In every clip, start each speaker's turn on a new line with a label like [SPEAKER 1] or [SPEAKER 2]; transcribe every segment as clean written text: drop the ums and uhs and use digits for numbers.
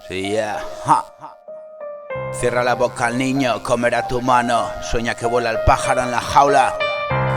[SPEAKER 1] Sí, yeah. Ja. Cierra la boca al niño, comerá tu mano. Sueña que vuela el pájaro en la jaula.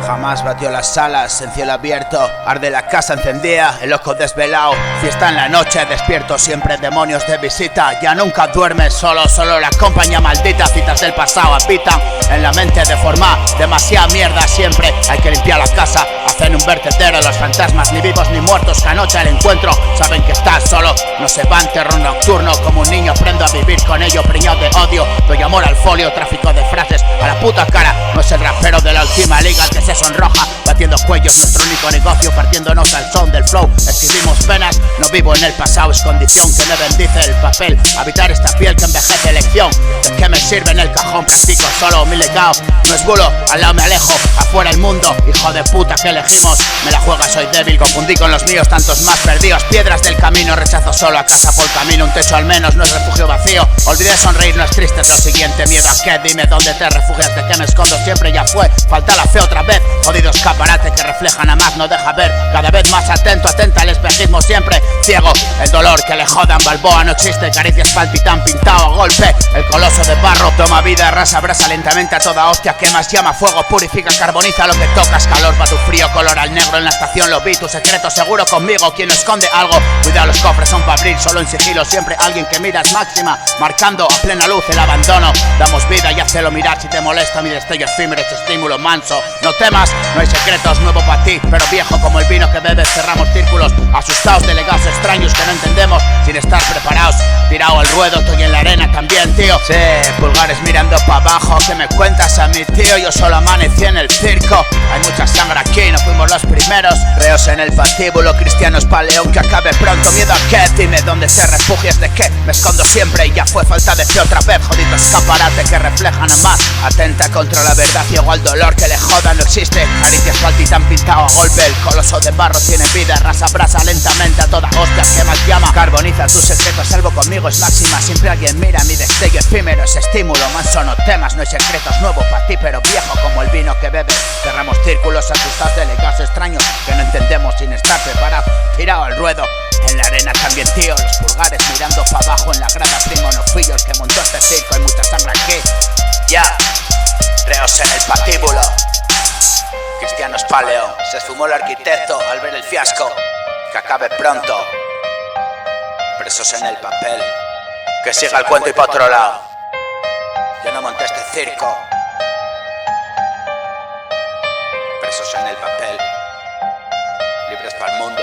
[SPEAKER 1] Jamás batió las alas en cielo abierto. Arde la casa encendida, el ojo desvelado. Fiesta en la noche, despierto siempre, demonios de visita. Ya nunca duermes solo la compañía maldita. Citas del pasado habitan en la mente deformada. Demasiada mierda siempre, hay que limpiar la casa. Hacen un vertedero los fantasmas, ni vivos ni muertos. Que anoche al encuentro saben que estás solo. No se van, terror nocturno. Como un niño aprendo a vivir con ello, preñado de odio. Doy amor al folio, tráfico de frases a la puta cara. No es el rapero de la última liga que se sonroja, batiendo cuellos, nuestro único negocio, partiéndonos al son del flow. Escribimos penas, no vivo en el pasado, es condición que me bendice el papel. Habitar esta piel que envejece, elección. ¿De qué me sirve en el cajón? Practico solo mi legado. No es bulo, al lado me alejo, afuera el mundo, hijo de puta que elegimos. Me la juega, soy débil, confundí con los míos, tantos más perdidos. Piedras del camino, rechazo solo a casa por camino. Un techo al menos, no es refugio vacío. Olvidé sonreír, no es triste, es lo siguiente. Miedo a qué, dime dónde te refugias, de qué me escondo, siempre ya fue. Falta la fe otra vez, jodido escaparate que reflejan a más, no deja ver. Cada vez más atento, atenta al espejismo siempre. Ciego, el dolor que le jodan, Balboa no existe. Caricias palpitan, pintado a golpe. El coloso de barro toma vida, arrasa, abrasa lentamente a toda hostia. Quemas, llama, fuego, purifica, carboniza lo que tocas. Calor pa' tu frío, color al negro en la estación. Lo vi, tu secreto seguro conmigo. Quien esconde algo, cuidado, los cofres son pa' abrir. Solo en sigilo, siempre alguien que miras máxima. Marcando a plena luz el abandono. Damos vida y hazlo mirar si te molesta. Mi destello efímero, este estímulo manso. No temas, no hay secretos, nuevo para ti, pero viejo como el vino que bebes. Cerramos círculos, asustados, delegados extraños que no entendemos, sin estar preparados. Tirado al ruedo, estoy en la arena también, tío. Sí, pulgares mirando para abajo. ¿Qué me cuentas a mi tío? Yo solo amanecí en el circo. Hay mucha sangre aquí, no fuimos los primeros. Reos en el patíbulo, cristianos pa' león que acabe pronto. ¿Miedo a qué? Dime dónde te refugias, de qué me escondo siempre. Y ya fue falta de fe otra vez, jodido escaparate que reflejan a más. Atenta contra la verdad, ciego al dolor que le joda, no existe. Caricias palpitan, pintado a golpe. El coloso de barro tiene vida, rasa, brasa lentamente a toda hostia que más llama. Carboniza tu secreto, salvo conmigo es máxima. Siempre alguien mira mi destello efímero, es estímulo. Manso no temas, no hay secretos, nuevo para ti pero viejo como el vino que bebes. Cerramos círculos, asustados, delegados extraños que no entendemos sin estar preparados. Tirado al ruedo, en la arena también tío. Los pulgares mirando para abajo en la grada, primo no fui yo el que montó este circo. Hay mucha sangre aquí, ya. Reos en el patíbulo. Cristianos paleo, se esfumó el arquitecto al ver el fiasco. Que acabe pronto. Presos en el papel. Que siga el cuento y pa' otro lado. Yo no monté este circo. Presos en el papel. Libres para el mundo.